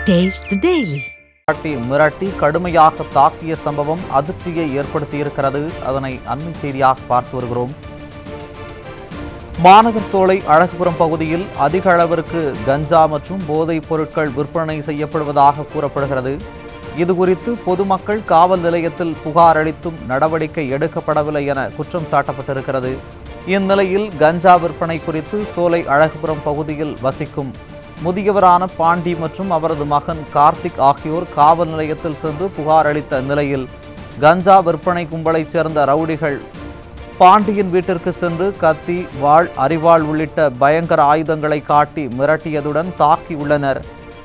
Taste the Daily. மிரட்டி கடுமையாக தாக்கிய சம்பவம் அதிர்ச்சியை ஏற்படுத்தியிருக்கிறது. அதனை அண்மை செய்தியாக பார்த்து வருகிறோம். மாநகர் சோலை அழகுபுரம் பகுதியில் அதிக அளவிற்கு கஞ்சா மற்றும் போதைப் பொருட்கள் விற்பனை செய்யப்படுவதாக கூறப்படுகிறது. இதுகுறித்து பொதுமக்கள் காவல் நிலையத்தில் புகார் அளித்தும் நடவடிக்கை எடுக்கப்படவில்லை என குற்றம் சாட்டப்பட்டிருக்கிறது. இந்நிலையில் கஞ்சா விற்பனை குறித்து சோலை அழகுபுரம் பகுதியில் வசிக்கும் முதியவரான பாண்டி மற்றும் அவரது மகன் கார்த்திக் ஆகியோர் காவல் நிலையத்தில் சென்று புகார் அளித்த நிலையில் கஞ்சா விற்பனை கும்பலைச் சேர்ந்த ரவுடிகள் பாண்டியின் வீட்டிற்கு சென்று கத்தி, வாள், அரிவாள் உள்ளிட்ட பயங்கர ஆயுதங்களை காட்டி மிரட்டியதுடன் தாக்கியுள்ளனர்.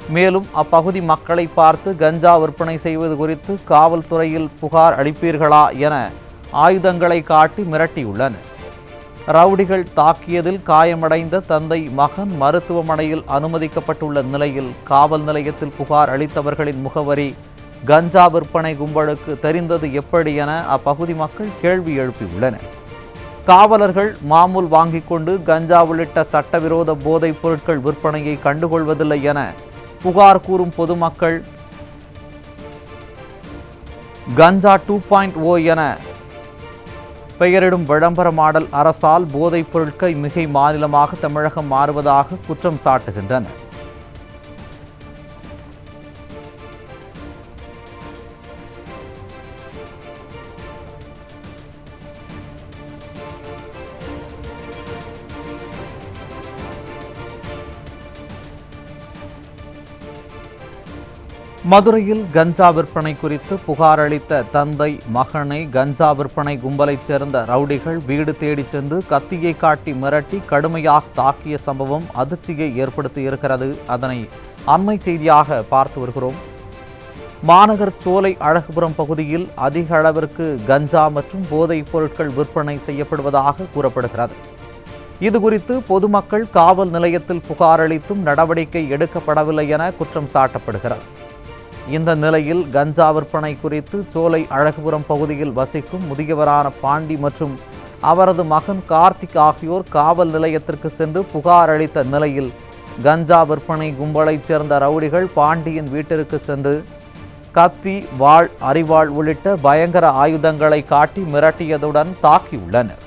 மேலும் அப்பகுதி மக்களை பார்த்து கஞ்சா விற்பனை செய்வது குறித்து காவல்துறையில் புகார் அளிப்பீர்களா என ஆயுதங்களை காட்டி மிரட்டியுள்ளனர். ரவுடிகள் தாக்கியதில் காயமடைந்த தந்தை, மகன் மருத்துவமனையில் அனுமதிக்கப்பட்டுள்ள நிலையில் காவல் நிலையத்தில் புகார் அளித்தவர்களின் முகவரி கஞ்சா விற்பனை கும்பலுக்கு தெரிந்தது எப்படி என அப்பகுதி மக்கள் கேள்வி எழுப்பியுள்ளனர். காவலர்கள் மாமூல் வாங்கிக் கொண்டு கஞ்சா உள்ளிட்ட சட்டவிரோத போதைப் பொருட்கள் விற்பனையை கண்டுகொள்வதில்லை என புகார் கூறும் பொதுமக்கள் கஞ்சா 2.0 என பெயரிடும் விளம்பர மாடல் அரசால் போதைப் பொருட்கள் மிகை மாநிலமாக தமிழகம் மாறுவதாக குற்றம் சாட்டுகின்றனர். மதுரையில் கஞ்சா விற்பனை குறித்து புகார் அளித்த தந்தை, மகனை கஞ்சா விற்பனை கும்பலைச் சேர்ந்த ரவுடிகள் வீடு தேடி சென்று கத்தியை காட்டி மிரட்டி கடுமையாக தாக்கிய சம்பவம் அதிர்ச்சியை ஏற்படுத்தியிருக்கிறது. அதனை அண்மை செய்தியாக பார்த்து வருகிறோம். மாநகர் சோலை அழகுபுரம் பகுதியில் அதிக அளவிற்கு கஞ்சா மற்றும் போதைப் பொருட்கள் விற்பனை செய்யப்படுவதாக கூறப்படுகிறது. இதுகுறித்து பொதுமக்கள் காவல் நிலையத்தில் புகார் அளித்தும் நடவடிக்கை எடுக்கப்படவில்லை என குற்றம் சாட்டப்படுகிறது. இந்த நிலையில் கஞ்சா விற்பனை குறித்து சோலை அழகுபுரம் பகுதியில் வசிக்கும் முதியவரான பாண்டி மற்றும் அவரது மகன் கார்த்திக் ஆகியோர் காவல் நிலையத்திற்கு சென்று புகார் அளித்த நிலையில் கஞ்சா விற்பனை கும்பலைச் சேர்ந்த ரவுடிகள் பாண்டியின் வீட்டிற்கு சென்று கத்தி, வாள், அரிவாள் உள்ளிட்ட பயங்கர ஆயுதங்களை காட்டி மிரட்டியதுடன் தாக்கியுள்ளனர்.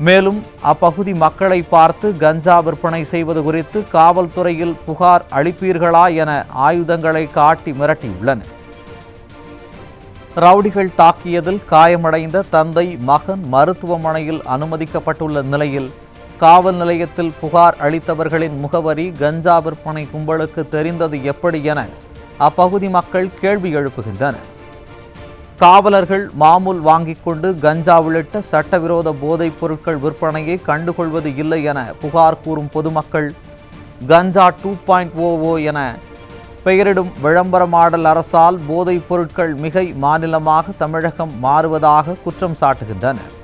மேலும் அப்பகுதி மக்களை பார்த்து கஞ்சா விற்பனை செய்வது குறித்து காவல்துறையில் புகார் அளிப்பீர்களா என ஆயுதங்களை காட்டி மிரட்டியுள்ளனர். ரவுடிகள் தாக்கியதில் காயமடைந்த தந்தை, மகன் மருத்துவமனையில் அனுமதிக்கப்பட்டுள்ள நிலையில் காவல் நிலையத்தில் புகார் அளித்தவர்களின் முகவரி கஞ்சா விற்பனை கும்பலுக்கு தெரிந்தது எப்படி என அப்பகுதி மக்கள் கேள்வி எழுப்புகின்றனர். காவலர்கள் மாமூல் வாங்கிக் கொண்டு கஞ்சா உள்ளிட்ட சட்டவிரோத போதைப் பொருட்கள் விற்பனையை கண்டுகொள்வது இல்லை என புகார் கூறும் பொதுமக்கள் கஞ்சா 2.0 என பெயரிடும் விளம்பர மாடல் அரசால் போதைப் பொருட்கள் மிகை மாநிலமாக தமிழகம் மாறுவதாக குற்றம் சாட்டுகின்றனர்.